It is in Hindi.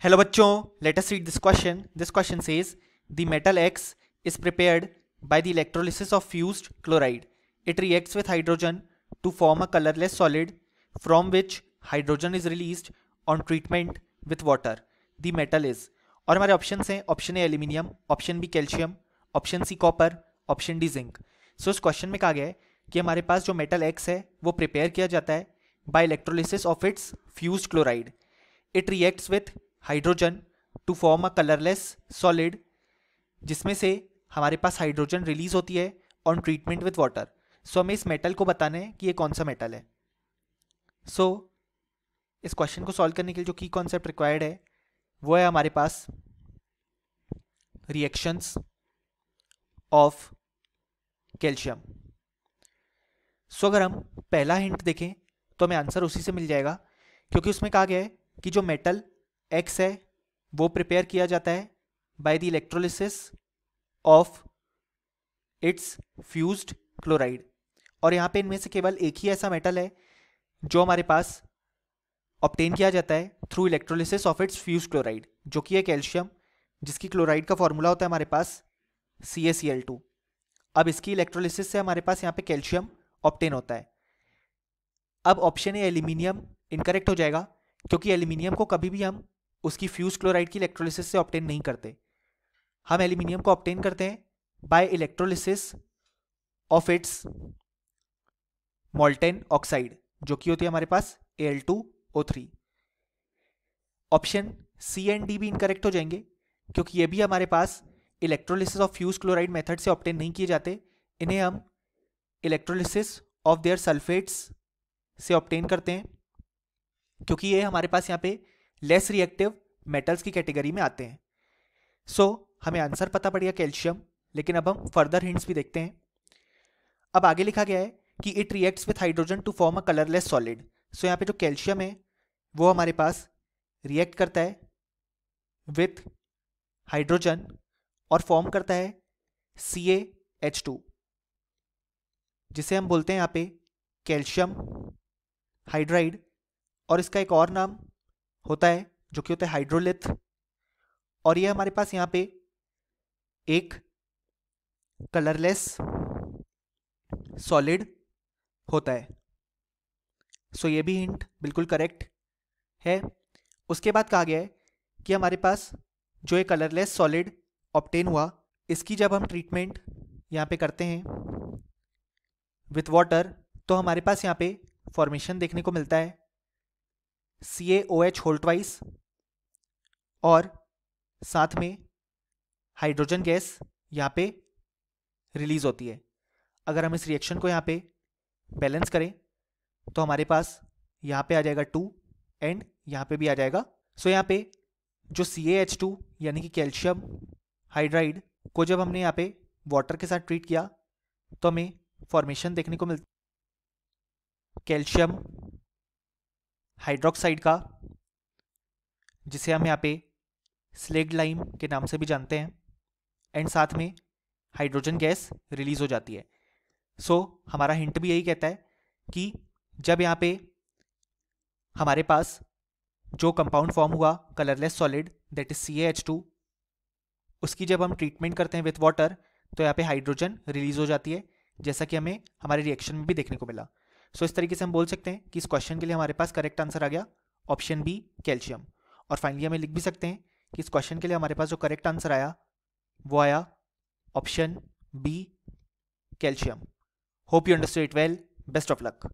Hello बच्चों, let us read this question. This question says the metal X is prepared by the electrolysis of fused chloride. It reacts with hydrogen to form a colorless solid from which hydrogen is released on treatment with water. The metal is, और हमारे ऑप्शन हैं option A aluminium, option B calcium, option C copper, option D zinc. So इस क्वेश्चन में कहा गया है कि हमारे पास जो मेटल एक्स है वो प्रिपेयर किया जाता है by electrolysis of its fused chloride. It reacts with hydrogen to form a colourless solid, जिसमें से हमारे पास हाइड्रोजन रिलीज होती है on treatment with water. So हमें इस मेटल को बताना है कि ये कौन सा मेटल है. सो इस क्वेश्चन को सॉल्व करने के लिए जो की कॉन्सेप्ट रिक्वायर्ड है वो है हमारे पास रिएक्शंस ऑफ कैल्शियम. सो अगर हम पहला हिंट देखें तो हमें आंसर उसी से मिल जाएगा, क्योंकि उसमें कहा गया है कि जो मेटल एक्स है वो प्रिपेयर किया जाता है by the electrolysis of its fused chloride. और यहाँ पे इनमें से केवल एक ही ऐसा मेटल है जो हमारे पास ऑब्टेन किया जाता है through electrolysis of its fused chloride, जो कि है कैल्शियम, जिसकी क्लोराइड का फॉर्मूला होता है हमारे पास CaCl2. अब इसकी इलेक्ट्रोलिसिस से हमारे पास यहाँ पे कैल्शियम ऑब्टेन होता है. अब ऑप्शन ए एल्यूमिनियम इनकरेक्ट हो जाएगा, क्योंकि एल्यूमिनियम को कभी भी हम उसकी फ्यूज क्लोराइड की इलेक्ट्रोलिसिस से ऑब्टेन नहीं करते. हम एल्यूमिनियम को ऑब्टेन करते हैं by electrolysis of its molten oxide, जो कि होती है हमारे पास Al2O3. Option C and D भी इनकरेक्ट हो जाएंगे, क्योंकि ये भी हमारे पास electrolysis of fuse chloride method से ऑब्टेन नहीं किए जाते. इन्हें हम इलेक्ट्रोलिसिस ऑफ देयर सल्फेट्स से ऑब्टेन करते हैं, क्योंकि ये हमारे पास यहाँ पे लेस रिएक्टिव मेटल्स की कैटेगरी में आते हैं. सो हमें आंसर पता पड़ गया कैल्शियम, लेकिन अब हम फर्दर हिंट्स भी देखते हैं. अब आगे लिखा गया है कि it reacts with hydrogen to form a colourless solid. So यहाँ पे जो कैल्शियम है वो हमारे पास रिएक्ट करता है विथ हाइड्रोजन और फॉर्म करता है CaH2, जिसे हम बोलते हैं यहाँ पे कैल्शियम हाइड्राइड. और इसका एक और नाम होता है जो कि होता है हाइड्रोलिथ. और ये हमारे पास यहाँ पे एक कलरलेस सॉलिड होता है. सो ये भी हिंट बिल्कुल करेक्ट है. उसके बाद कहा गया है कि हमारे पास जो एक कलरलेस सॉलिड ऑब्टेन हुआ, इसकी जब हम ट्रीटमेंट यहाँ पे करते हैं विथ वाटर, तो हमारे पास यहाँ पे फॉर्मेशन देखने को मिलता है CaOH होल ट्वाइस, और साथ में हाइड्रोजन गैस यहाँ पे रिलीज होती है. अगर हम इस रिएक्शन को यहाँ पे बैलेंस करें तो हमारे पास यहाँ पे आ जाएगा 2 एंड यहाँ पे भी आ जाएगा. सो यहाँ पे जो CaH2 यानी कि कैल्शियम हाइड्राइड को जब हमने यहाँ पे वाटर के साथ ट्रीट किया तो हमें फॉर्मेशन देखने को मिलता कैल्शियम हाइड्रोक्साइड का, जिसे हम यहाँ पे स्लेग्ड लाइम के नाम से भी जानते हैं, एंड साथ में हाइड्रोजन गैस रिलीज हो जाती है. सो हमारा हिंट भी यही कहता है कि जब यहाँ पे हमारे पास जो कंपाउंड फॉर्म हुआ colourless solid that is CaH2, उसकी जब हम ट्रीटमेंट करते हैं विथ वाटर तो यहाँ पे हाइड्रोजन रिलीज हो जाती है, जैसा कि हमें हमारे रिएक्शन में भी देखने को मिला. सो इस तरीके से हम बोल सकते हैं कि इस क्वेश्चन के लिए हमारे पास करेक्ट आंसर आ गया ऑप्शन बी कैल्शियम. और फाइनली हमें लिख भी सकते हैं कि इस क्वेश्चन के लिए हमारे पास जो करेक्ट आंसर आया वो आया option B calcium. Hope you understood it well. Best of luck.